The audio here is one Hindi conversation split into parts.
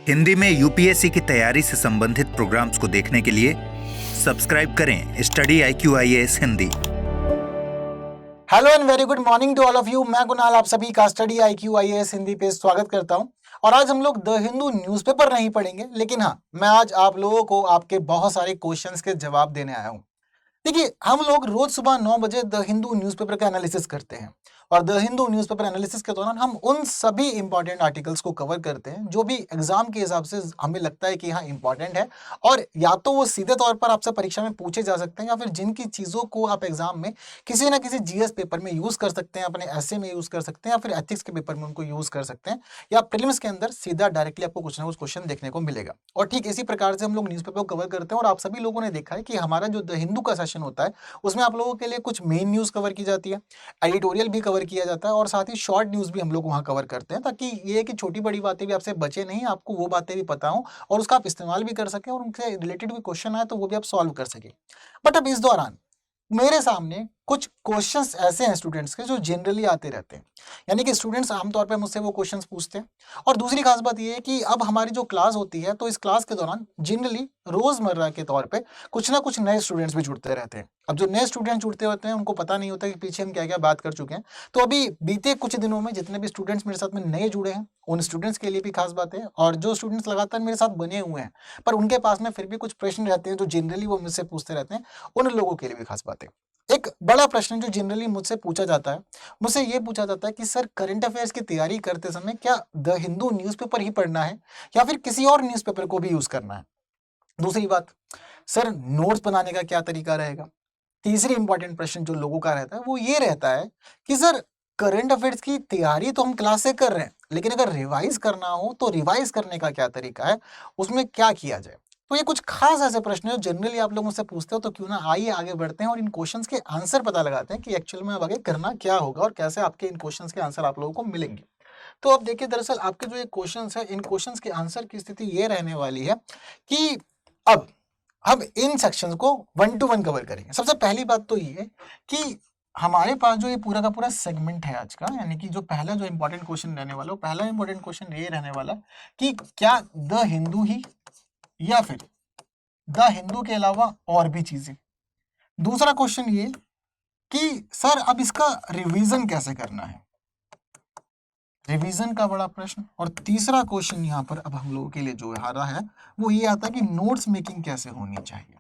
हिंदी में यूपीएससी की तैयारी से संबंधित प्रोग्राम्स को देखने के लिए सब्सक्राइब करें study IQIAS Hindi. Hello and very good morning to all of you. मैं कुणाल आप सभी का स्टडी IQIAS हिंदी पे स्वागत करता हूं। और आज हम लोग द हिंदू न्यूज़पेपर नहीं पढ़ेंगे, लेकिन हाँ, मैं आज आप लोगों को आपके बहुत सारे क्वेश्चंस के जवाब देने आया हूं। देखिए, हम लोग रोज सुबह 9 बजे द हिंदू न्यूज़पेपर का एनालिसिस करते हैं और द हिंदू न्यूज़पेपर एनालिसिस के दौरान हम उन सभी इंपॉर्टेंट आर्टिकल्स को कवर करते हैं जो भी एग्जाम के हिसाब से हमें लगता है कि हाँ इंपॉर्टेंट है, और या तो वो सीधे तौर पर आपसे परीक्षा में पूछे जा सकते हैं या फिर जिनकी चीज़ों को आप एग्जाम में किसी ना किसी GS पेपर में यूज़ कर सकते हैं, अपने ऐसे में यूज़ कर सकते हैं या फिर एथिक्स के पेपर में उनको यूज़ कर सकते हैं, या प्रीलिम्स के अंदर सीधा डायरेक्टली आपको कुछ ना कुछ क्वेश्चन देखने को मिलेगा। और ठीक इसी प्रकार से हम लोग न्यूज़पेपर को कवर करते हैं। और आप सभी लोगों ने देखा है कि हमारा जो द हिंदू का सेशन होता है उसमें आप लोगों के लिए कुछ मेन न्यूज़ कवर की जाती है, एडिटोरियल भी कवर किया जाता है और साथ ही शॉर्ट न्यूज़ भी हम लोग वहाँ कवर करते हैं, ताकि ये कि छोटी बड़ी बातें भी आपसे बचे नहीं, आपको वो बातें भी पता हो और उसका आप इस्तेमाल भी कर सकें और उनसे रिलेटेड कोई क्वेश्चन आए तो वो भी आप सॉल्व कर सकें। बट अब इस दौरान मेरे सामने कुछ क्वेश्चंस ऐसे हैं स्टूडेंट्स के जो जनरली आते रहते हैं, यानी कि स्टूडेंट्स आमतौर पे मुझसे वो क्वेश्चंस पूछते हैं। और दूसरी खास बात ये है कि अब हमारी जो क्लास होती है तो इस क्लास के दौरान जनरली रोजमर्रा के तौर पे कुछ ना कुछ नए स्टूडेंट्स भी जुड़ते रहते हैं। अब जो नए स्टूडेंट जुड़ते होते हैं उनको पता नहीं होता कि पीछे हम क्या क्या बात कर चुके हैं। तो अभी बीते कुछ दिनों में जितने भी स्टूडेंट्स मेरे साथ में नए जुड़े हैं उन स्टूडेंट्स के लिए भी खास बात है, और जो स्टूडेंट्स लगातार मेरे साथ बने हुए हैं पर उनके पास में फिर भी कुछ प्रश्न रहते हैं जो जनरली वो मुझसे पूछते रहते हैं, उन लोगों के लिए भी खास बात है। एक बड़ा प्रश्न जो जनरली मुझसे पूछा जाता है, मुझसे ये पूछा जाता है कि सर, करंट अफेयर्स की तैयारी करते समय क्या द हिंदू न्यूज़पेपर ही पढ़ना है या फिर किसी और न्यूज़पेपर को भी यूज करना है? दूसरी बात, सर नोट्स बनाने का क्या तरीका रहेगा? तीसरी इंपॉर्टेंट प्रश्न जो लोगों का रहता है वो ये रहता है कि सर, करंट अफेयर्स की तैयारी तो हम क्लास से कर रहे हैं, लेकिन अगर रिवाइज करना हो तो रिवाइज करने का क्या तरीका है, उसमें क्या किया जाए? तो ये कुछ खास ऐसे प्रश्न है जो जनरली आप लोग मुझसे पूछते हो। तो क्यों ना आइए आगे बढ़ते हैं और इन क्वेश्चंस के आंसर पता लगाते हैं कि एक्चुअल में अब आगे करना क्या होगा और कैसे आपके इन क्वेश्चंस के आंसर आप लोगों को मिलेंगे। तो अब देखिए, दरअसल आपके जो ये क्वेश्चंस है, इन क्वेश्चंस के आंसर की स्थिति ये रहने वाली है कि अब हम इन सेक्शंस को 1 to 1 कवर करेंगे। सबसे पहली बात तो ये है कि हमारे पास जो ये पूरा का पूरा सेगमेंट है आज का, यानी कि जो पहला जो इंपॉर्टेंट क्वेश्चन रहने वाला है, पहला इंपॉर्टेंट क्वेश्चन ये रहने वाला कि क्या द हिंदू ही या फिर द हिंदू के अलावा और भी चीजें। दूसरा क्वेश्चन ये कि सर, अब इसका रिवीजन कैसे करना है, रिवीजन का बड़ा प्रश्न। और तीसरा क्वेश्चन यहाँ पर अब हम लोगों के लिए जो आ रहा है वो ये आता है कि नोट्स मेकिंग कैसे होनी चाहिए।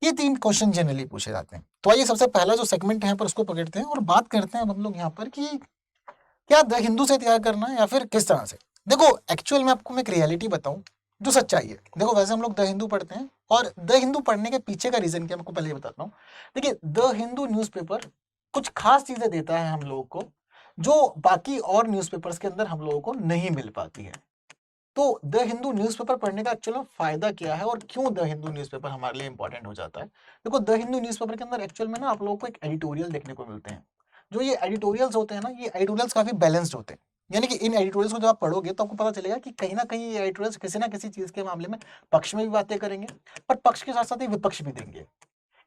ये 3 क्वेश्चन जनरली पूछे जाते हैं। तो आइए सबसे पहला जो सेगमेंट है पर उसको पकड़ते हैं और बात करते हैं अब हम लोग यहाँ पर कि क्या द हिंदू से तैयार करना है या फिर किस तरह से। देखो, एक्चुअल में आपको मैं एक रियलिटी बताऊं जो सच्चाई है। देखो, वैसे हम लोग द हिंदू पढ़ते हैं और द हिंदू पढ़ने के पीछे का रीजन क्या मैं आपको पहले ही बताता हूँ। देखिए, द हिंदू न्यूज़पेपर कुछ खास चीजें देता है हम लोगों को जो बाकी और न्यूज़पेपर्स के अंदर हम लोगों को नहीं मिल पाती है। तो द हिंदू न्यूज़पेपर पढ़ने का एक्चुअल में फायदा क्या है और क्यों द हिंदू न्यूज़पेपर हमारे लिए इंपॉर्टेंट हो जाता है? देखो, द हिंदू न्यूज़पेपर के अंदर एक्चुअल में ना आप लोगों को एक एडिटोरियल देखने को मिलते हैं। जो ये एडिटोरियल्स होते हैं ना, ये एडिटोरियल्स काफी बैलेंस्ड होते हैं। यानी कि इन एडिटोरियल्स को जब आप पढ़ोगे तो आपको पता चलेगा कि कहीं ना कहीं ये एडिटोरियल्स किसी ना किसी चीज के मामले में पक्ष में भी बातें करेंगे, पर पक्ष के साथ साथ ही विपक्ष भी देंगे।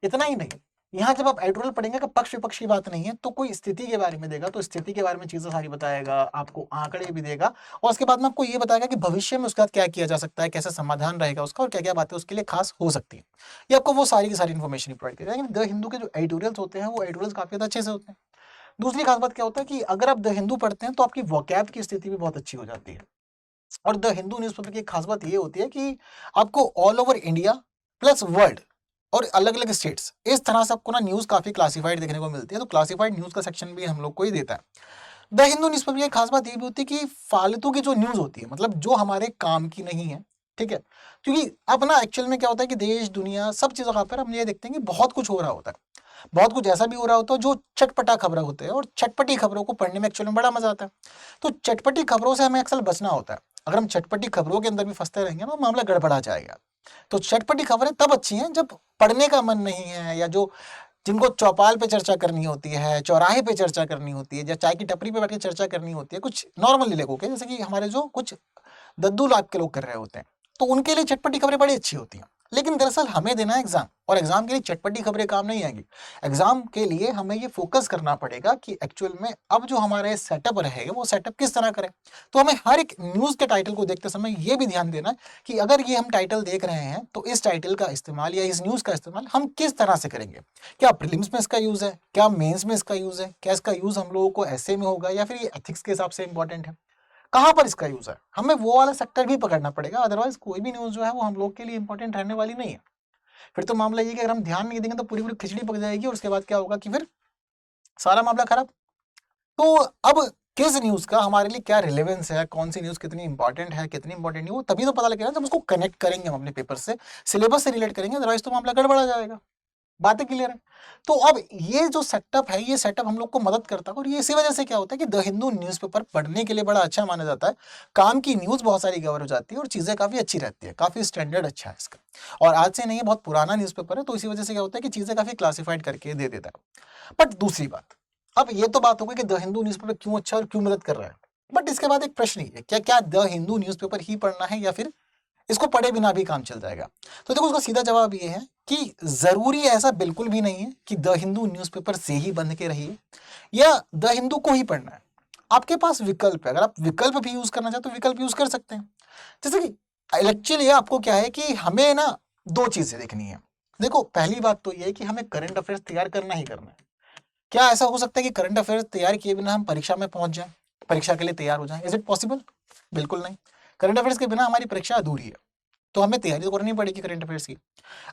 इतना ही नहीं, यहाँ जब आप एडिटोरियल पढ़ेंगे तो पक्ष विपक्ष की बात नहीं है, तो कोई स्थिति के बारे में देगा तो स्थिति के बारे में चीजें सारी बताएगा, आपको आंकड़े भी देगा और उसके बाद में आपको ये बताएगा कि भविष्य में उसके बाद क्या किया जा सकता है, कैसे समाधान रहेगा उसका और क्या क्या बातें उसके लिए खास हो सकती है। ये आपको वो सारी की सारी इन्फॉर्मेशन प्रोवाइड करेगा। लेकिन द हिंदू के जो एडिटोरियल्स होते हैं वो एडिटोरियल्स काफी ज्यादा अच्छे से होते हैं। दूसरी खास बात क्या होता है कि अगर आप द हिंदू पढ़ते हैं तो आपकी वोकैब की स्थिति भी बहुत अच्छी हो जाती है। और द हिंदू न्यूज़पेपर की एक खास बात ये होती है कि आपको all over India plus world और अलग अलग स्टेट्स, इस तरह से आपको ना न्यूज़ काफ़ी क्लासिफाइड देखने को मिलती है। तो क्लासिफाइड न्यूज़ का सेक्शन भी हम लोग को ही देता है। द हिंदू न्यूज़पेपर की एक खास बात ये भी होती है कि फालतू की जो न्यूज़ होती है, मतलब जो हमारे काम की नहीं है, ठीक है, क्योंकि अब ना एक्चुअल में क्या होता है कि देश दुनिया सब चीज़ों का पर हम ये देखते हैं कि बहुत कुछ हो रहा होता है। बहुत कुछ ऐसा भी हो रहा होता है जो चटपटा खबरें होते हैं और चटपटी खबरों को पढ़ने में एक्चुअली में बड़ा मजा आता है। तो चटपटी खबरों से हमें अक्सर बचना होता है। अगर हम चटपटी खबरों के अंदर भी फंसते रहेंगे ना, मामला गड़बड़ा जाएगा। तो चटपटी खबरें तब अच्छी हैं जब पढ़ने का मन नहीं है, या जो जिनको चौपाल पे चर्चा करनी होती है, चौराहे पे चर्चा करनी होती है, या चाय की टपरी पे बैठ के चर्चा करनी होती है, कुछ नॉर्मली लोगों के, जैसे कि हमारे जो कुछ दद्दू लाभ के लोग कर रहे होते हैं, तो उनके लिए चटपटी खबरें बड़ी अच्छी होती हैं। लेकिन दरअसल हमें देना है एग्जाम, और एग्जाम के लिए चटपटी खबरें काम नहीं आएगी। एग्जाम के लिए हमें ये फोकस करना पड़ेगा कि एक्चुअल में अब जो हमारे सेटअप रहेगा वो सेटअप किस तरह करें। तो हमें हर एक न्यूज के टाइटल को देखते समय ये भी ध्यान देना है कि अगर ये हम टाइटल देख रहे हैं तो इस टाइटल का इस्तेमाल या इस न्यूज का इस्तेमाल हम किस तरह से करेंगे। क्या प्रीलिम्स में इसका यूज है, क्या मेंस में इसका यूज है, क्या इसका यूज हम लोगों को ऐसे में होगा, या फिर ये एथिक्स के हिसाब से इंपॉर्टेंट है, कहाँ पर इसका यूज है। हमें वो वाला सेक्टर भी पकड़ना पड़ेगा, अदरवाइज कोई भी न्यूज जो है वो हम लोग के लिए इंपॉर्टेंट रहने वाली नहीं है। फिर तो मामला ये कि अगर हम ध्यान नहीं देंगे तो पूरी पूरी खिचड़ी पक जाएगी, और उसके बाद क्या होगा कि फिर सारा मामला खराब। तो अब किस न्यूज का हमारे लिए क्या रिलेवेंस है, कौन सी न्यूज कितनी इंपॉर्टेंट है कितनी इंपॉर्टेंट नहीं, वो तभी तो पता लगेगा जब उसको कनेक्ट करेंगे हम अपने पेपर से, सिलेबस से रिलेट करेंगे, अदरवाइज तो मामला गड़बड़ा जाएगा। बातें क्लियर है। तो अब ये जो सेटअप है, ये सेटअप हम लोग को मदद करता है, और ये इसी वजह से क्या होता है कि द हिंदू न्यूज़पेपर पढ़ने के लिए बड़ा अच्छा माना जाता है। काम की न्यूज़ बहुत सारी कवर हो जाती है और चीज़ें काफ़ी अच्छी रहती है, काफ़ी स्टैंडर्ड अच्छा है इसका। और आज से नहीं है, बहुत पुराना न्यूज़पेपर है, तो इसी वजह से क्या होता है कि चीज़ें काफ़ी क्लासिफाइड करके दे देता है। बट दूसरी बात, अब ये तो बात हो गई कि द हिंदू न्यूज़पेपर क्यों अच्छा और क्यों मदद कर रहा है। बट इसके बाद एक प्रश्न ये है, क्या क्या द हिंदू न्यूज़पेपर ही पढ़ना है या फिर इसको पढ़े बिना भी काम चल जाएगा। तो देखो उसका सीधा जवाब ये है कि जरूरी ऐसा बिल्कुल भी नहीं है कि द हिंदू न्यूज़पेपर से ही बंध के रहिए या द हिंदू को ही पढ़ना है। आपके पास विकल्प है, अगर आप विकल्प भी यूज करना चाहते तो विकल्प यूज कर सकते हैं। जैसे कि एक्चुअली आपको क्या है कि हमें ना दो चीजें देखनी है। देखो पहली बात तो ये है कि हमें करंट अफेयर्स तैयार करना ही करना है। क्या ऐसा हो सकता है कि करंट अफेयर्स तैयार किए बिना हम परीक्षा में पहुंच जाएं, परीक्षा के लिए तैयार हो जाएं? Is it possible? बिल्कुल नहीं। करंट अफेयर्स के बिना हमारी परीक्षा अधूरी है, तो हमें तैयारी तो करनी पड़ेगी करंट अफेयर्स की।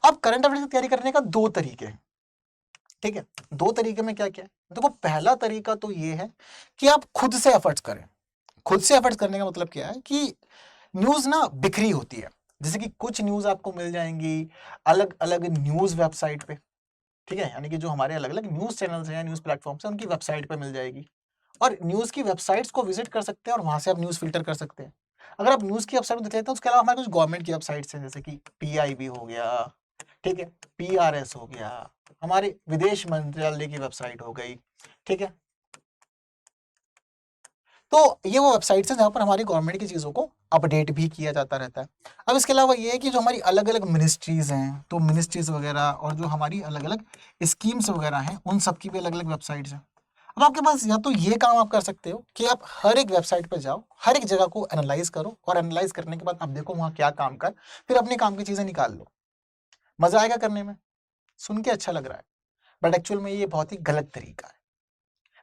अब करंट अफेयर्स की तैयारी करने का दो तरीके हैं, ठीक है। दो तरीके में क्या क्या है, देखो पहला तरीका तो ये है कि आप खुद से एफर्ट्स करें। खुद से एफर्ट्स करने का मतलब क्या है कि न्यूज ना बिखरी होती है, जैसे कि कुछ न्यूज आपको मिल जाएंगी अलग अलग न्यूज वेबसाइट पे, ठीक है, यानी कि जो हमारे अलग अलग न्यूज चैनल्स हैं, न्यूज प्लेटफॉर्म्स हैं, उनकी वेबसाइट पे मिल जाएगी, और न्यूज की वेबसाइट्स को विजिट कर सकते हैं और वहां से आप न्यूज फिल्टर कर सकते हैं। अगर आप न्यूज की वेबसाइट देख लेते हैं, उसके अलावा हमारे कुछ गवर्नमेंट की वेबसाइट्स हैं, जैसे कि PIB हो गया, ठीक है, PRS हो गया, हमारे विदेश मंत्रालय की वेबसाइट हो गई, ठीक है। तो ये वो वेबसाइट्स हैं जहाँ पर हमारी गवर्नमेंट की चीज़ों को अपडेट भी किया जाता रहता है। अब इसके अलावा ये है कि जो हमारी अलग अलग मिनिस्ट्रीज़ हैं, तो मिनिस्ट्रीज़ वगैरह और जो हमारी अलग अलग स्कीम्स वगैरह हैं, उन सब की भी अलग अलग वेबसाइट्स हैं। अब आपके पास या तो ये काम आप कर सकते हो कि आप हर एक वेबसाइट पर जाओ, हर एक जगह को एनालाइज करो, और एनालाइज करने के बाद आप देखो वहाँ क्या काम कर, फिर अपने काम की चीज़ें निकाल लो। मज़ा आएगा करने में, सुन के अच्छा लग रहा है, बट एक्चुअल में ये बहुत ही गलत तरीका है।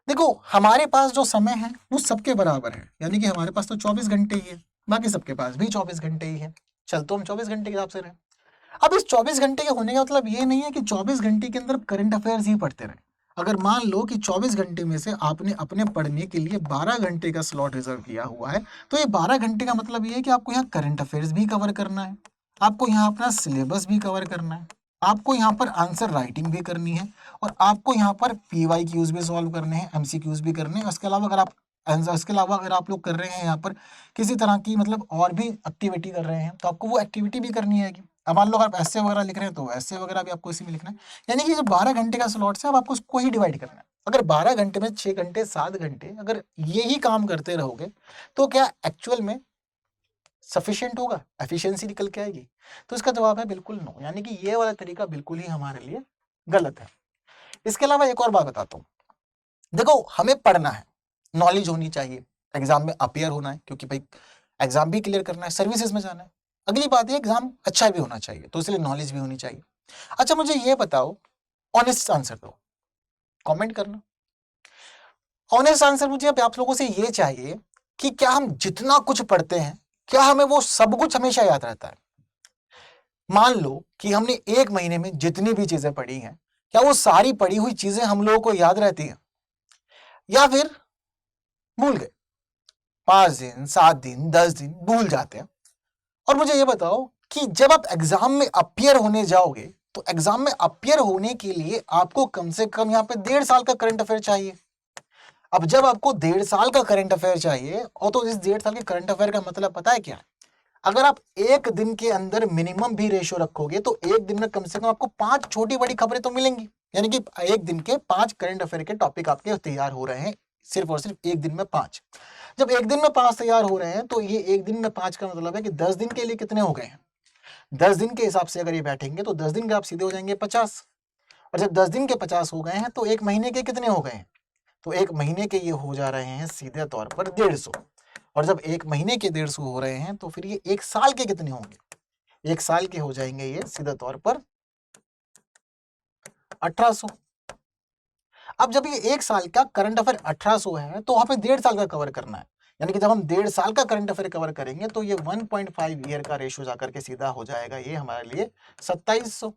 देखो हमारे पास जो समय है वो सबके बराबर है, यानी कि हमारे पास तो 24 घंटे ही है, बाकी सबके पास भी 24 घंटे ही है। चल तो हम 24 घंटे के हिसाब से रहे। अब इस 24 घंटे के होने का मतलब ये नहीं है कि 24 घंटे के अंदर करंट अफेयर्स ही पढ़ते रहे। अगर मान लो कि 24 घंटे में से आपने अपने पढ़ने के लिए 12 घंटे का स्लॉट रिजर्व किया हुआ है, तो ये 12 घंटे का मतलब ये है कि आपको यहाँ करंट अफेयर्स भी कवर करना है, आपको यहाँ अपना सिलेबस भी कवर करना है, आपको यहाँ पर आंसर राइटिंग भी करनी है, और आपको यहाँ पर PYQs भी सॉल्व करने हैं, MCQs भी करने हैं। इसके अलावा अगर आप लोग कर रहे हैं यहाँ पर किसी तरह की मतलब और भी एक्टिविटी कर रहे हैं, तो आपको वो एक्टिविटी भी करनी है। अब मान लो अगर आप ऐसे वगैरह लिख रहे हैं तो ऐसे वगैरह भी आपको इसी में लिखना है। यानी कि जो 12 घंटे का स्लॉट है, अब आपको उसको ही डिवाइड करना है। अगर 12 घंटे में 6 घंटे 7 घंटे अगर यही काम करते रहोगे, तो क्या एक्चुअल में सफिशिएंट होगा, एफिशिएंसी निकल के आएगी? तो इसका जवाब है बिल्कुल नो, यानी कि ये वाला तरीका बिल्कुल ही हमारे लिए गलत है। इसके अलावा एक और बात बताता हूँ, देखो हमें पढ़ना है, नॉलेज होनी चाहिए, एग्जाम में अपीयर होना है, क्योंकि भाई एग्जाम भी क्लियर करना है, सर्विसेज में जाना है। अगली बात है एग्जाम अच्छा भी होना चाहिए, तो इसलिए नॉलेज भी होनी चाहिए। अच्छा मुझे ये बताओ, ऑनेस्ट आंसर दो, कमेंट करना। ऑनेस्ट आंसर मुझे अब आप लोगों से ये चाहिए कि क्या हम जितना कुछ पढ़ते हैं, क्या हमें वो सब कुछ हमेशा याद रहता है? मान लो कि हमने एक महीने में जितनी भी चीजें पढ़ी हैं, क्या वो सारी पढ़ी हुई चीजें हम लोगों को याद रहती हैं, या फिर भूल गए? 5 दिन 7 दिन 10 दिन भूल जाते हैं। और मुझे ये बताओ कि जब आप एग्जाम में अपीयर होने जाओगे, तो एग्जाम में अपीयर होने के लिए आपको कम से कम यहाँ पे 1.5 साल का करंट अफेयर चाहिए। अब जब आपको 1.5 साल का करंट अफेयर चाहिए, और तो इस 1.5 साल के करंट अफेयर का मतलब पता है क्या है? अगर आप एक दिन के अंदर मिनिमम भी रेशियो रखोगे, तो एक दिन में कम से कम आपको 5 छोटी बड़ी खबरें तो मिलेंगी, यानी कि एक दिन के 5 करंट अफेयर के टॉपिक आपके तैयार हो रहे हैं, सिर्फ और सिर्फ एक दिन में 5। जब एक दिन में 5 तैयार हो रहे हैं, तो ये एक दिन में 5 का मतलब है कि 10 दिन के लिए कितने हो गए हैं? 10 दिन के हिसाब से अगर ये बैठेंगे तो 10 दिन के आप सीधे हो जाएंगे 50, और जब 10 दिन के 50 हो गए हैं तो एक महीने के कितने हो गए हैं? तो एक महीने के ये हो जा रहे हैं सीधे तौर पर 150, और जब एक महीने के 150 हो रहे हैं तो फिर ये एक साल के कितने होंगे? एक साल के हो जाएंगे ये सीधे तौर पर 1800। अब जब ये एक साल का करंट अफेयर 1800 है तो वहां पे 1.5 साल का कवर करना है, यानी कि जब हम 1.5 साल का करंट अफेयर कवर करेंगे तो ये 1.5 ईयर का रेशियो जाकर के सीधा हो जाएगा ये हमारे लिए 2700,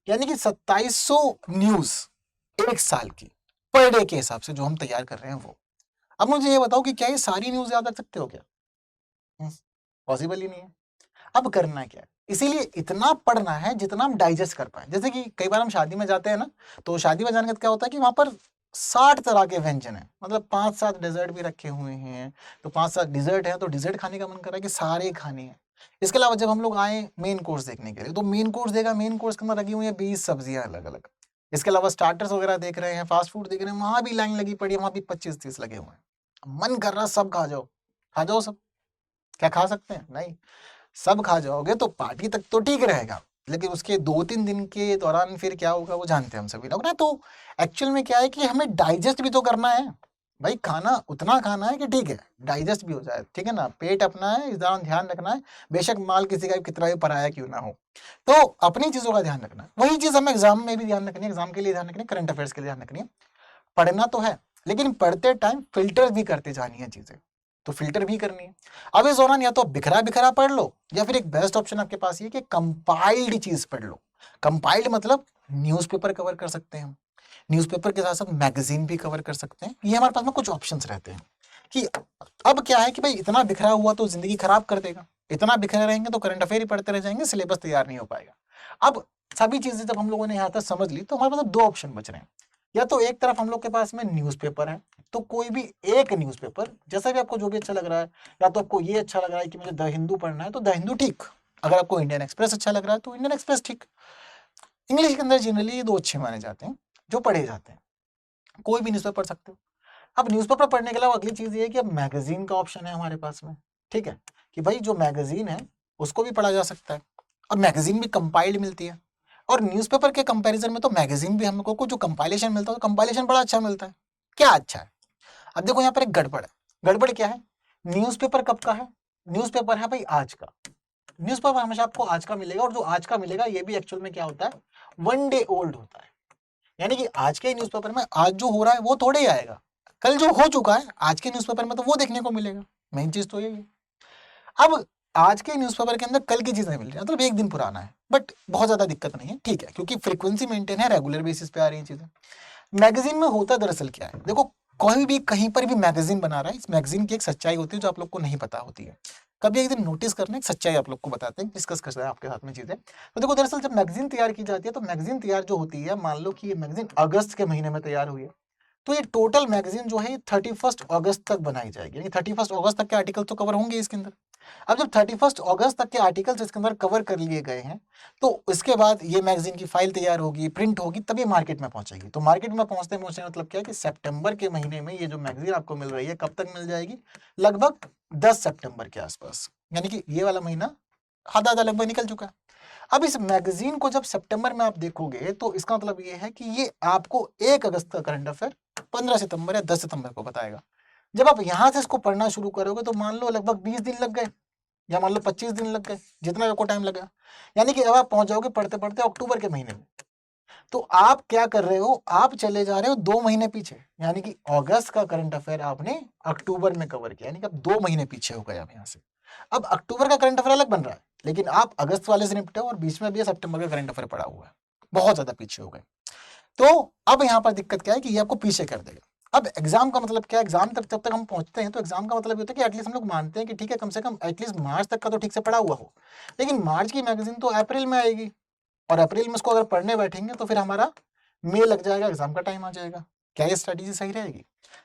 यानी कि 2700 न्यूज एक साल की पर डे के हिसाब से जो हम तैयार कर रहे हैं वो। अब मुझे ये बताओ कि क्या ये सारी न्यूज याद रख सकते हो क्या? पॉसिबल ही नहीं है। अब करना क्या है? इसीलिए इतना पढ़ना है जितना हम डाइजेस्ट कर पाए। जैसे कि कई बार हम शादी में जाते हैं ना, तो शादी में जाने के बाद क्या होता है कि वहां पर 60 तरह के व्यंजन है, मतलब 5-7 डेजर्ट भी रखे हुए हैं, तो 5-7 डिजर्ट है तो डिजर्ट खाने का मन कर रहा है कि सारे खाने हैं। इसके अलावा जब हम लोग आए मेन कोर्स देखने के लिए, तो मेन कोर्स देखा, मेन कोर्स के अंदर लगी हुई है 20 सब्जियां अलग अलग। इसके अलावा स्टार्टर्स वगैरह देख रहे हैं, फास्ट फूड देख रहे हैं, वहां भी लाइन लगी पड़ी है, वहां भी 25-30 लगे हुए हैं। मन कर रहा सब खा जाओ, खा जाओ सब। क्या खा सकते हैं? नहीं। सब खा जाओगे तो पार्टी तक तो ठीक रहेगा, लेकिन उसके 2-3 दिन के दौरान फिर क्या होगा वो जानते हैं हम सभी लोग ना। तो एक्चुअल में क्या है कि हमें डाइजेस्ट भी तो करना है भाई, खाना उतना खाना है कि ठीक है डाइजेस्ट भी हो जाए, ठीक है ना, पेट अपना है, इस दौरान ध्यान रखना है, बेशक माल किसी का भी कितना भी पराया क्यों ना हो, तो अपनी चीजों का ध्यान रखना है। वही चीज हमें एग्जाम में भी ध्यान रखनी है, एग्जाम के लिए ध्यान रखनी है, करंट अफेयर्स के लिए ध्यान रखनी है। पढ़ना तो है, लेकिन पढ़ते टाइम फिल्टर भी करते जानी है चीजें, तो फिल्टर भी करनी है। अब इस दौरान या तो बिखरा बिखरा पढ़ लो, या फिर एक बेस्ट ऑप्शन आपके पास ये कि कंपाइल्ड चीज पढ़ लो। कंपाइल्ड मतलब न्यूज़पेपर कवर कर सकते हैं हम, न्यूज़पेपर के साथ साथ मैगजीन भी कवर कर सकते हैं। ये हमारे पास में कुछ ऑप्शंस रहते हैं कि अब क्या है कि भाई इतना बिखरा हुआ तो जिंदगी खराब कर देगा, इतना बिखरे रहेंगे तो करंट अफेयर ही पढ़ते रह जाएंगे, सिलेबस तैयार नहीं हो पाएगा। अब सभी चीजें जब हम लोगों ने यहाँ तक समझ ली तो हमारे पास 2 ऑप्शन बच रहे हैं। या तो एक तरफ हम लोग के पास में न्यूज़पेपर है, तो कोई भी एक न्यूज़पेपर, जैसा भी आपको जो भी अच्छा लग रहा है, या तो आपको ये अच्छा लग रहा है कि मुझे द हिंदू पढ़ना है तो द हिंदू ठीक, अगर आपको इंडियन एक्सप्रेस अच्छा लग रहा है तो इंडियन एक्सप्रेस ठीक। इंग्लिश के अंदर जनरली ये 2 अच्छे माने जाते हैं जो पढ़े जाते हैं, कोई भी न्यूज़पेपर पढ़ सकते हो। अब न्यूज़पेपर पढ़ने के अलावा अगली चीज ये है कि अब मैगजीन का ऑप्शन है हमारे पास में, ठीक है, कि भाई जो मैगजीन है उसको भी पढ़ा जा सकता है। अब मैगजीन भी कंपाइल्ड मिलती है, और न्यूज़पेपर के कंपैरिजन में तो मैगजीन भी हमको को जो कंपाइलेशन मिलता है तो कंपाइलेशन बड़ा अच्छा मिलता है। क्या अच्छा है? अब देखो यहाँ पर एक गड़बड़ है। गड़बड़ क्या है? न्यूज़पेपर कब का है? न्यूज़पेपर है भाई आज का। न्यूज़पेपर हमेशा आपको आज का मिलेगा, और जो आज का मिलेगा ये भी एक्चुअल में क्या होता है, 1 डे ओल्ड होता है। यानी कि आज के न्यूज़पेपर में आज जो हो रहा है वो थोड़े ही आएगा, कल जो हो चुका है आज के न्यूज़पेपर में तो वो देखने को मिलेगा। मेन चीज तो यही है। अब आज के न्यूज़पेपर के अंदर कल की चीजें मिल रही है, मतलब एक दिन पुराना है, बट बहुत ज्यादा दिक्कत नहीं है, ठीक है, क्योंकि फ्रीक्वेंसी मेंटेन है, रेगुलर बेसिस पे आ रही है चीजें। मैगजीन में होता दरअसल क्या है, देखो कोई भी कहीं पर भी मैगजीन बना रहा है, इस मैगजीन की एक सच्चाई होती है जो आप लोग को नहीं पता होती है। कभी एक दिन नोटिस करना, एक सच्चाई आप लोग को बताते हैं, डिस्कस करते हैं आपके साथ में चीजें। तो देखो दरअसल जब मैगजीन तैयार की जाती है तो मैगजीन तैयार जो होती है, मान लो कि ये मैगजीन अगस्त के महीने में तैयार हुई है, तो ये टोटल मैगजीन जो है 31 अगस्त तक बनाई जाएगी, यानी 31 अगस्त तक के आर्टिकल तो कवर होंगे इसके अंदर। अब जब 31 अगस्त तक के आर्टिकल्स इसके अंदर कवर कर लिए गए हैं, तो इसके बाद ये मैगजीन की फाइल तैयार होगी, प्रिंट होगी, तब ये मार्केट में पहुंचेगी। तो मार्केट में पहुंचते पहुंचते मतलब क्या है कि सितंबर के महीने में ये जो मैगजीन आपको मिल रही है कब तक मिल जाएगी, लगभग 10 सितंबर के आसपास, यानी कि ये वाला महीना आधा आधा लगभग निकल चुका है। अब इस मैगजीन को जब सितंबर में आप देखोगे तो इसका मतलब ये है कि ये आपको 1 अगस्त का करंट अफेयर 15 सितंबर या 10 सितंबर को बताएगा। जब आप यहां से इसको पढ़ना शुरू करोगे तो मान लो लगभग 20 दिन लग गए, या मान लो 25 दिन लग गए, जितना आपको टाइम लगा, यानी कि अब आप पहुंच जाओगे पढ़ते पढ़ते अक्टूबर के महीने में। तो आप क्या कर रहे हो, आप चले जा रहे हो 2 महीने पीछे, यानी कि अगस्त का करंट अफेयर आपने अक्टूबर में कवर किया, यानी कि अब 2 महीने पीछे हो गए आप यहाँ से। अब अक्टूबर का करंट अफेयर अलग बन रहा है, लेकिन आप अगस्त वाले से निपटे हो और बीच में भी सितंबर का करंट अफेयर पड़ा हुआ है, बहुत ज्यादा पीछे हो गए। तो अब यहाँ पर दिक्कत क्या है कि ये आपको पीछे कर देगा। अब एग्जाम का मतलब क्या है, एग्जाम तक जब तक हम पहुंचते हैं तो एग्जाम का मतलब ये होता है कि एटलीस्ट हम लोग मानते हैं कि ठीक है कम से कम एटलीस्ट मार्च तक का तो ठीक से पढ़ा हुआ हो, लेकिन मार्च की मैगजीन तो अप्रैल में आएगी, और अप्रैल में उसको अगर पढ़ने बैठेंगे तो फिर हमारा मई लग जाएगा, एग्जाम का टाइम आ जाएगा। क्या ये स्ट्रेटेजी सही रहेगी?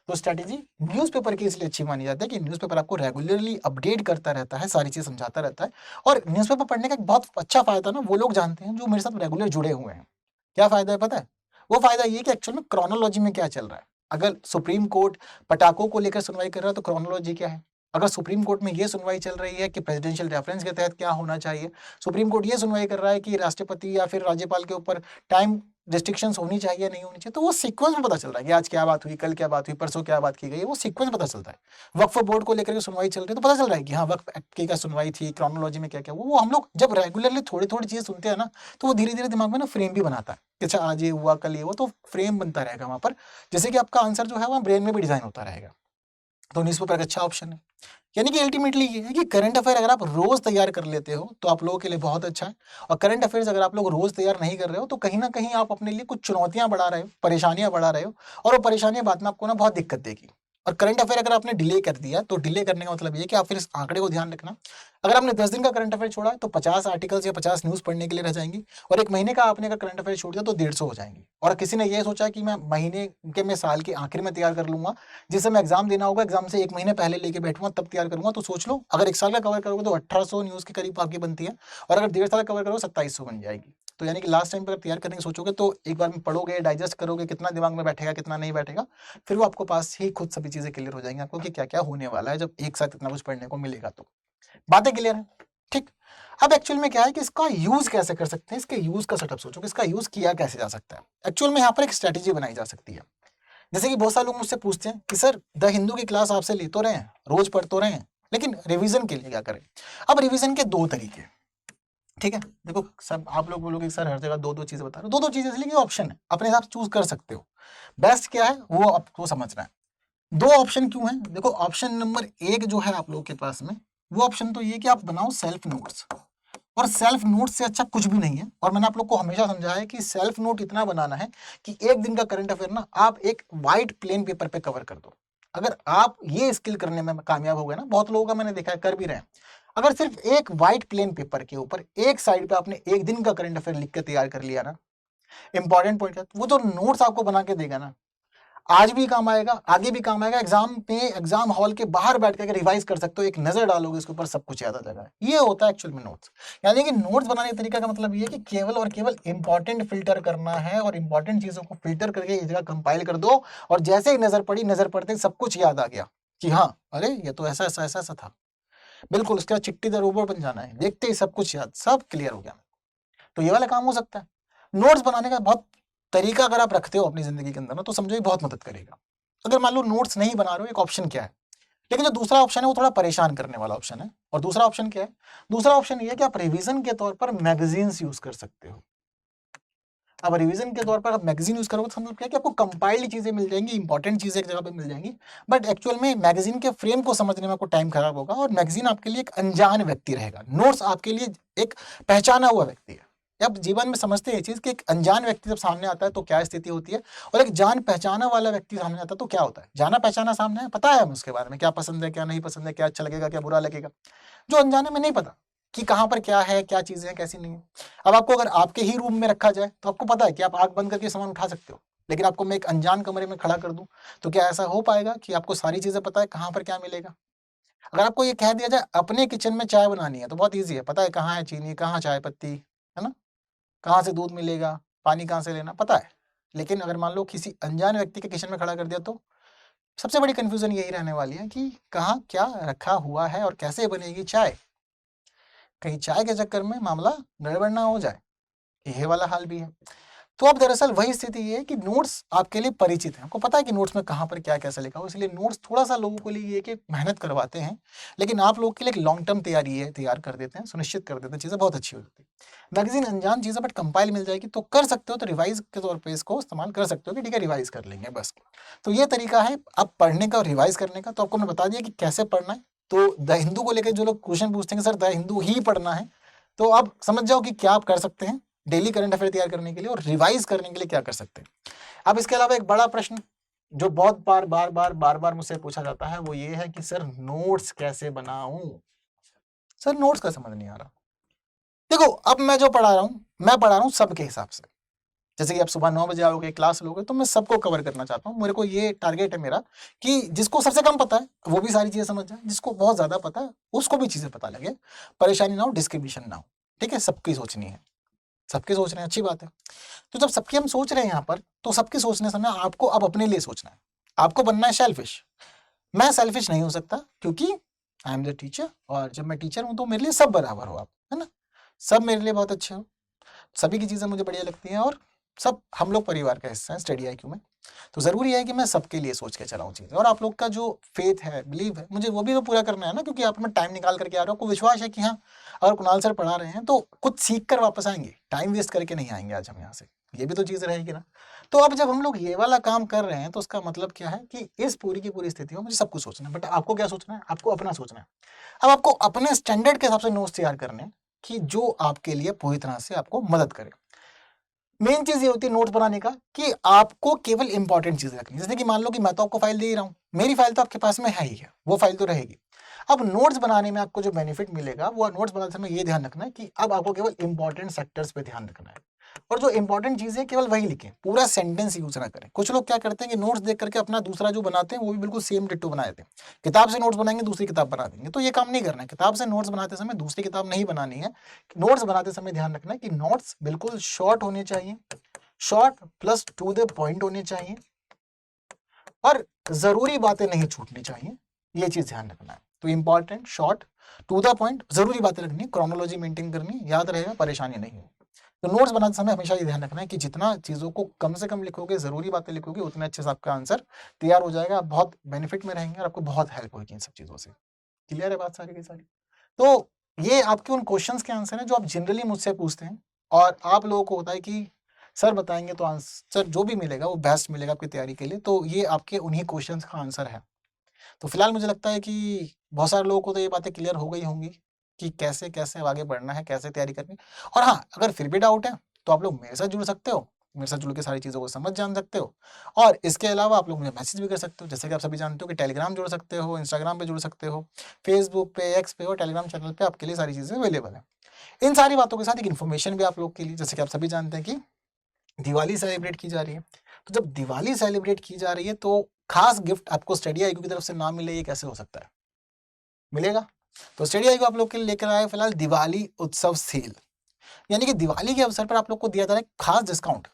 तो स्ट्रेटेजी न्यूज़पेपर की इसलिए अच्छी मानी जाती है कि न्यूज़पेपर आपको रेगुलरली अपडेट करता रहता है, सारी चीज समझाता रहता है। और न्यूज़पेपर पढ़ने का एक बहुत अच्छा फायदा ना वो लोग जानते हैं जो मेरे साथ रेगुलर जुड़े हुए हैं। क्या फायदा है पता है? वो फायदा ये कि एक्चुअल में क्रोनोलॉजी में क्या चल रहा है। अगर सुप्रीम कोर्ट पटाखों को लेकर सुनवाई कर रहा है तो क्रोनोलॉजी क्या है, अगर सुप्रीम कोर्ट में ये सुनवाई चल रही है कि प्रेसिडेंशियल रेफरेंस के तहत क्या होना चाहिए, सुप्रीम कोर्ट ये सुनवाई कर रहा है कि राष्ट्रपति या फिर राज्यपाल के ऊपर टाइम रिस्ट्रिक्शंस होनी चाहिए नहीं होनी चाहिए, तो वो सीक्वेंस में पता चल रहा है कि आज क्या बात हुई, कल क्या बात हुई, परसों क्या बात की गई है, वो सीक्वेंस पता चलता है। वक्फ बोर्ड को लेकर के सुनवाई चल रही है तो पता चल रहा है कि हाँ वक्फ एक्ट की क्या सुनवाई थी, क्रोनोलॉजी में क्या क्या, वो हम लोग जब रेगुलरली थोड़ी थोड़ी चीजें सुनते हैं ना, तो वो धीरे धीरे दिमाग में ना फ्रेम भी बनाता है कि अच्छा आज ये हुआ कल ये हुआ, तो फ्रेम बनता रहेगा वहां पर, जैसे कि आपका आंसर जो है वहाँ ब्रेन में भी डिजाइन होता रहेगा। तो न्यूज़पेपर एक अच्छा ऑप्शन है। यानी कि अल्टीमेटली ये है कि करंट अफेयर अगर आप रोज तैयार कर लेते हो तो आप लोगों के लिए बहुत अच्छा है, और करंट अफेयर्स अगर आप लोग रोज तैयार नहीं कर रहे हो तो कहीं ना कहीं आप अपने लिए कुछ चुनौतियां बढ़ा रहे हो, परेशानियां बढ़ा रहे हो, और वो परेशानियां बाद में आपको ना बहुत दिक्कत देगी। और करंट अफेयर अगर आपने डिले कर दिया तो डिले करने का मतलब ये कि आप फिर इस आंकड़े को ध्यान रखना, अगर आपने 10 दिन का करंट अफेयर छोड़ा है तो 50 आर्टिकल्स या 50 न्यूज पढ़ने के लिए रह जाएंगी, और एक महीने का आपने अगर करंट अफेयर छोड़ दिया तो 150 हो जाएंगी। और किसी ने ये सोचा कि मैं महीने के मैं साल के आखिर में तैयार कर लूंगा, जिससे मैं एग्जाम देना होगा, एग्जाम से एक महीने पहले लेके बैठूंगा तब तैयार करूंगा, तो सोच लो अगर एक साल का कवर करोगे तो 1800 न्यूज के करीब आपकी बनती है, और अगर 1.5 साल का कवर करोगे 2700 बन जाएगी। तो यानी कि लास्ट टाइम पर अगर तैयार करने की सोचोगे तो एक बार में पढ़ोगे, डाइजेस्ट करोगे, कितना दिमाग में बैठेगा कितना नहीं बैठेगा, फिर वो आपको पास ही खुद सभी चीजें क्लियर हो जाएंगी आपको कि क्या क्या होने वाला है जब एक साथ इतना कुछ पढ़ने को मिलेगा। तो बातें क्लियर है, ठीक। अब एक्चुअल में क्या है कि इसका यूज कैसे कर सकते हैं, इसके यूज का सेटअप सोचो कि इसका यूज किया कैसे जा सकता है। एक्चुअल में यहाँ पर एक स्ट्रेटेजी बनाई जा सकती है। जैसे कि बहुत सारे लोग मुझसे पूछते हैं कि सर द हिंदू की क्लास आपसे ले तो रहे हैं, रोज पढ़ तो रहे हैं, लेकिन रिवीजन के लिए क्या करें। अब रिवीजन के दो तरीके, ठीक है। देखो सब आप लोग बोलोगे सर हर जगह दो दो चीजें बता रहे हो, दो दो चीजें इसलिए कि ऑप्शन है, अपने हिसाब से चूज कर सकते हो। बेस्ट क्या है वो आपको समझना है। दो ऑप्शन क्यों है, देखो ऑप्शन नंबर एक जो है आप लोगों के पास में, वो ऑप्शन तो ये कि आप बनाओ सेल्फ नोट्स, और सेल्फ नोट से अच्छा कुछ भी नहीं है। और मैंने आप लोग को हमेशा समझाया है कि सेल्फ नोट इतना बनाना है कि एक दिन का करंट अफेयर ना आप एक वाइट प्लेन पेपर पे कवर कर दो। अगर आप ये स्किल करने में कामयाब हो गए ना, बहुत लोगों का मैंने देखा है कर भी रहे हैं, अगर सिर्फ एक वाइट प्लेन पेपर के ऊपर एक साइड पे आपने एक दिन का करंट अफेयर लिख के तैयार कर लिया ना, इंपॉर्टेंट पॉइंट, वो जो नोट्स आपको बना के देगा ना, आज भी काम आएगा, आगे भी काम आएगा, एग्जाम पे एग्जाम हॉल के बाहर बैठ के रिवाइज कर सकते हो, एक नजर डालोगे इसके ऊपर सब कुछ याद आ जाएगा। ये होता है एक्चुअल में नोट्स। यानी कि नोट्स बनाने का तरीका का मतलब ये है कि केवल और केवल इंपॉर्टेंट फिल्टर करना है, और इंपॉर्टेंट चीजों को फिल्टर करके एक जगह कंपाइल कर दो, और जैसे ही नजर पड़ी, नजर पड़ते ही सब कुछ याद आ गया कि हाँ अरे ये तो ऐसा ऐसा ऐसा ऐसा था, बिल्कुल। उसके बाद चिट्ठी द रोबोट बन जाना है, देखते ही सब कुछ याद, सब क्लियर हो गया। तो ये वाला काम हो सकता है। नोट्स बनाने का बहुत तरीका अगर आप रखते हो अपनी जिंदगी के अंदर ना, तो समझो ये बहुत मदद करेगा। अगर मान लो नोट्स नहीं बना रहे हो, एक ऑप्शन क्या है, लेकिन जो दूसरा ऑप्शन है वो थोड़ा परेशान करने वाला ऑप्शन है। और दूसरा ऑप्शन क्या है, दूसरा ऑप्शन ये है कि आप रिवीजन के तौर पर मैगजीन्स यूज कर सकते हो। अब रिवीजन के तौर पर आप मैगजीन यूज करोगे तो मतलब क्या है कि आपको कंपाइल्ड चीजें मिल जाएंगी, इंपॉर्टेंट चीजें एक जगह पे मिल जाएंगी, बट एक्चुअल में मैगजीन के फ्रेम को समझने में आपको टाइम खराब होगा, और मैगजीन आपके लिए एक अनजान व्यक्ति रहेगा, नोट्स आपके लिए एक पहचाना हुआ व्यक्ति है। आप जीवन में समझते हैं ये चीज कि एक अनजान व्यक्ति जब सामने आता है तो क्या स्थिति होती है, और एक जान पहचाना वाला व्यक्ति सामने आता है तो क्या होता है। जाना पहचाना सामने है, पता है हमें उसके बारे में, क्या पसंद है क्या नहीं पसंद है, क्या अच्छा लगेगा क्या बुरा लगेगा। जो अनजाने में नहीं पता कि कहाँ पर क्या है, क्या चीजें हैं कैसी नहीं है। अब आपको अगर आपके ही रूम में रखा जाए तो आपको पता है कि आप आंख बंद करके सामान उठा सकते हो, लेकिन आपको मैं एक अनजान कमरे में खड़ा कर दूं तो क्या ऐसा हो पाएगा कि आपको सारी चीजें पता है कहाँ पर क्या मिलेगा। अगर आपको ये कह दिया जाए अपने किचन में चाय बनानी है तो बहुत ईजी है, पता है कहाँ है चीनी, कहाँ चाय पत्ती, है ना, कहाँ से दूध मिलेगा, पानी कहाँ से लेना, पता है। लेकिन अगर मान लो किसी अनजान व्यक्ति के किचन में खड़ा कर दिया तो सबसे बड़ी कंफ्यूजन यही रहने वाली है कि कहाँ क्या रखा हुआ है और कैसे बनेगी चाय, कहीं चाय के चक्कर में मामला गड़बड़ ना हो जाए, ये वाला हाल भी है। तो अब दरअसल वही स्थिति ये है कि नोट्स आपके लिए परिचित है, आपको पता है कि नोट्स में कहाँ पर क्या कैसे लिखा हो, इसलिए नोट्स थोड़ा सा लोगों के लिए ये कि मेहनत करवाते हैं, लेकिन आप लोगों के लिए एक लॉन्ग टर्म तैयारी है, तैयार कर देते हैं, सुनिश्चित कर देते हैं, चीज़ें बहुत अच्छी हो जाती है। मैगजीन अनजान चीज़ है बट कंपाइल मिल जाएगी तो कर सकते हो, तो रिवाइज के तौर पर इसको इस्तेमाल कर सकते हो कि ठीक है रिवाइज कर लेंगे बस। तो ये तरीका है अब पढ़ने का और रिवाइज करने का। तो आपको मैं बता दिया कि कैसे पढ़ना है। तो द हिंदू को लेकर जो लोग क्वेश्चन पूछते हैं सर द हिंदू ही पढ़ना है, तो आप समझ जाओ कि क्या आप कर सकते हैं डेली करंट अफेयर तैयार करने के लिए, और रिवाइज करने के लिए क्या कर सकते हैं। अब इसके अलावा एक बड़ा प्रश्न जो बहुत बार मुझसे पूछा जाता है वो ये है कि सर नोट्स कैसे बनाऊं, सर नोट्स का समझ नहीं आ रहा। देखो अब मैं जो पढ़ा रहा हूं, मैं पढ़ा रहा हूं सबके हिसाब से। जैसे कि आप सुबह 9 बजे आओगे क्लास लोगे तो मैं सबको कवर करना चाहता हूँ। मेरे को ये टारगेट है मेरा कि जिसको सबसे कम पता है वो भी सारी चीजें समझ जाए, जिसको बहुत ज्यादा पता है उसको भी चीजें पता लगे, परेशानी ना हो, डिस्क्रिमिनेशन ना हो। ठीक है, सबकी सोचनी है, सबके सोच रहे हैं, अच्छी बात है। तो जब सबकी हम सोच रहे हैं यहाँ पर, तो सबके सोचने समय आपको अब अपने लिए सोचना है, आपको बनना है सेल्फिश। मैं सेल्फिश नहीं हो सकता क्योंकि आई एम द टीचर, और जब मैं टीचर हूँ तो मेरे लिए सब बराबर हो आप, है ना, सब मेरे लिए बहुत अच्छे हो, सभी की चीज़ें मुझे बढ़िया लगती हैं और सब हम लोग परिवार का हिस्सा है स्टडी IQ में। तो ज़रूरी है कि मैं सबके लिए सोच के चलाऊँ चीज़ें, और आप लोग का जो फेथ है, बिलीव है, मुझे वो भी तो पूरा करना है ना, क्योंकि आप में टाइम निकाल करके आ रहे हो, आपको विश्वास है कि हाँ, अगर कुणाल सर पढ़ा रहे हैं तो कुछ सीख कर वापस आएंगे, टाइम वेस्ट करके नहीं आएंगे आज हम यहाँ से, ये भी तो चीज़ रहेगी ना। तो अब जब हम लोग ये वाला काम कर रहे हैं तो उसका मतलब क्या है कि इस पूरी की पूरी स्थिति में मुझे सब कुछ सोचना है, बट आपको क्या सोचना है, आपको अपना सोचना है। अब आपको अपने स्टैंडर्ड के हिसाब से नोट्स तैयार करने हैं कि जो आपके लिए पूरी तरह से आपको मदद करे। मेन चीज ये होती है नोट्स बनाने का कि आपको केवल इंपॉर्टेंट चीजें रखनी, जैसे कि मान लो कि मैं तो आपको फाइल दे ही रहा हूँ, मेरी फाइल तो आपके पास में है ही है, वो फाइल तो रहेगी। अब नोट्स बनाने में आपको जो बेनिफिट मिलेगा वो नोट्स बनाते समय ये ध्यान रखना है कि अब आपको केवल इंपॉर्टेंट सेक्टर्स पे ध्यान रखना है, और जो इंपॉर्टेंट चीज है केवल वही लिखें, पूरा सेंटेंस यूज ना करें। कुछ लोग क्या करते हैं कि नोट्स देख करके अपना दूसरा जो बनाते हैं वो भी बिल्कुल सेम डिट्टो बना देते हैं, किताब से नोट्स बनाएंगे दूसरी किताब बना देंगे, तो ये काम नहीं करना है। किताब से नोट्स बनाते समय दूसरी किताब नहीं बनानी है। नोट्स बनाते समय ध्यान रखना है कि नोट्स बिल्कुल शॉर्ट होने चाहिए, short plus two the point होने चाहिए, और जरूरी बातें नहीं छूटनी चाहिए, ये चीज ध्यान रखना है। तो important, short, to the point, जरूरी बातें रखनी, क्रोनोलॉजी मेंटेन करनी, याद रहेगा, परेशानी नहीं हो। तो नोट्स बनाते समय हमेशा ये ध्यान रखना है कि जितना चीजों को कम से कम लिखोगे, जरूरी बातें लिखोगे, उतने अच्छे से आपका आंसर तैयार हो जाएगा, आप बहुत बेनिफिट में रहेंगे और आपको बहुत हेल्प होगी इन सब चीजों से। क्लियर है बात सारी की सारी? तो ये आपके उन क्वेश्चंस के आंसर हैं जो आप जनरली मुझसे पूछते हैं, और आप लोगों को होता है कि सर बताएंगे तो आंसर जो भी मिलेगा वो बेस्ट मिलेगा आपकी तैयारी के लिए, तो ये आपके उन्हीं क्वेश्चंस का आंसर है। तो फिलहाल मुझे लगता है कि बहुत सारे लोगों को तो ये बातें क्लियर हो गई होंगी कि कैसे कैसे आगे बढ़ना है, कैसे तैयारी करनी है। और हाँ, अगर फिर भी डाउट है तो आप लोग मेरे साथ जुड़ सकते हो, मेरे साथ जुड़ के सारी चीज़ों को समझ जान सकते हो। और इसके अलावा आप लोग मुझे मैसेज भी कर सकते हो, जैसे कि आप सभी जानते हो कि टेलीग्राम जुड़ सकते हो, इंस्टाग्राम पे जुड़ सकते हो, फेसबुक पे, एक्स पे और टेलीग्राम चैनल पे आपके लिए सारी चीज़ें अवेलेबल है। इन सारी बातों के साथ एक इन्फॉर्मेशन भी आप लोग के लिए, जैसे कि आप सभी जानते हैं कि दिवाली सेलिब्रेट की जा रही है। तो जब दिवाली सेलिब्रेट की जा रही है तो खास गिफ्ट आपको स्टडी IQ की तरफ से ना मिले, ये कैसे हो सकता है? मिलेगा। तो स्टडी IQ आप लोग के लिए लेकर आया फिलहाल दिवाली उत्सव सेल, यानी कि दिवाली के अवसर पर आप लोग को दिया जा रहा है खास डिस्काउंट।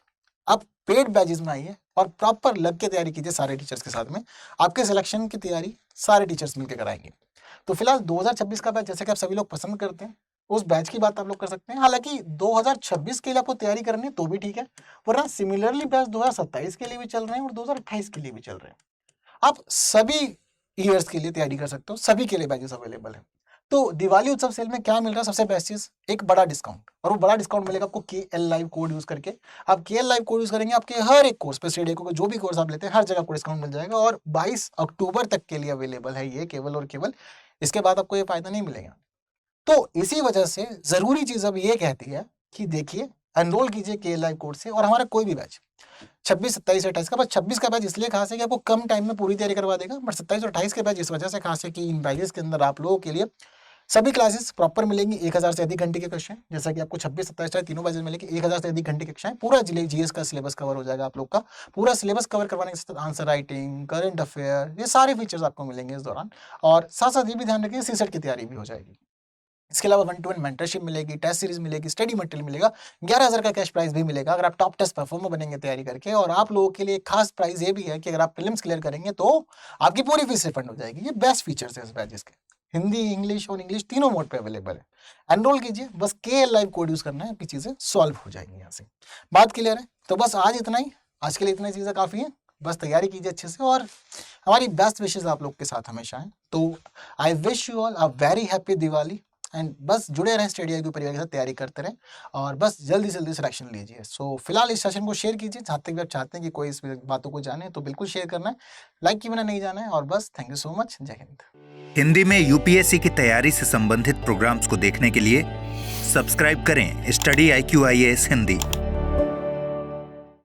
आप पेड बैचेस बनाइए और प्रॉपर लग के तैयारी कीजिए सारे टीचर्स के साथ में, आपके सिलेक्शन की तैयारी सारे टीचर्स मिलकर कराएंगे। तो फिलहाल 2026 का बैच जैसे कि आप सभी लोग पसंद करते हैं, उस बैच की बात आप लोग कर सकते हैं। हालांकि 2026 के लिए आपको तैयारी करनी है तो भी ठीक है, वरना सिमिलरली बैच 2027 के लिए भी चल रहे हैं और 2028 के लिए भी चल रहे हैं। आप सभी ईयर्स के लिए तैयारी कर सकते हो, सभी के लिए बैचेस अवेलेबल है। तो दिवाली उत्सव सेल में क्या मिल रहा है? सबसे बेस्ट चीज, एक बड़ा डिस्काउंट, और वो बड़ा डिस्काउंट मिलेगा आपको KL लाइव कोड यूज करके। आप KL लाइव कोड यूज करेंगे, आपके हर एक कोर्स पे स्टडी IQ का जो भी कोर्स आप लेते हैं हर जगह आपको डिस्काउंट मिल जाएगा, और 22 अक्टूबर तक के लिए अवेलेबल है ये, केवल और केवल। इसके बाद आपको ये फायदा नहीं मिलेगा। तो इसी वजह से जरूरी चीज अब ये कहती है कि देखिए, एनरोल कीजिए KL लाइव कोर्स से, और हमारा कोई भी बैच 26, 27, 28 का, बस 26 का बैच इसलिए खास है कि आपको कम टाइम में पूरी तैयारी करवा देगा, बट 27 और 28 के बैच इस वजह से खास है कि इन बैचेस के अंदर आप लोगों के लिए सभी क्लासेस प्रॉपर मिलेंगी, 1000 से अधिक घंटे की कक्षाएं, जैसा कि आपको 26, 27, 28 तीनों बैचेस मिलेंगे, 1000 से अधिक घंटे की कक्षाएं, पूरा GS का सिलेबस कवर हो जाएगा आप लोग का। पूरा सिलेबस कवर करवाने के साथ आंसर राइटिंग, करंट अफेयर, ये सारे फीचर्स आपको मिलेंगे इस दौरान। और साथ साथ ये भी ध्यान रखिए CSET की तैयारी भी हो जाएगी। इसके अलावा 1-to-1 मेंटरशिप मिलेगी, टेस्ट सीरीज मिलेगी, स्टडी मटेरियल मिलेगा, 11,000 का कैश प्राइस भी मिलेगा अगर आप टॉप टेस्ट परफॉर्मर बनेंगे तैयारी करके। और आप लोगों के लिए खास प्राइस ये भी है कि अगर आप प्रीलिम्स क्लियर करेंगे तो आपकी पूरी फीस रिफंड हो जाएगी। ये बेस्ट फीचर्स है इस बैचेस के, हिंदी, इंग्लिश और इंग्लिश तीनों मोड पे अवेलेबल है। एनरोल कीजिए, बस KL लाइव कोड यूज करना है, आपकी चीजें सॉल्व हो जाएंगी यहाँ से। बात क्लियर है? तो बस आज इतना ही, आज के लिए इतनी चीजें काफी है। बस तैयारी कीजिए अच्छे से, और हमारी बेस्ट विशेष आप लोग के साथ हमेशा है। तो I wish you all a very happy Diwali, and बस जुड़े रहें स्टडी IQ परिवार के साथ, तैयारी करते रहें, और बस जल्दी से जल्दी सिलेक्शन लीजिए। सो फिलहाल इस सेशन को शेयर कीजिए, जहाँ तक भी आप चाहते हैं कि कोई इस बातों को जाने तो बिल्कुल शेयर करना है, लाइक की बिना नहीं जाना है। और बस थैंक यू सो मच, जय हिंद। हिंदी में UPSC की तैयारी से संबंधित प्रोग्राम्स को देखने के लिए सब्सक्राइब करें स्टडी IQ IAS हिंदी।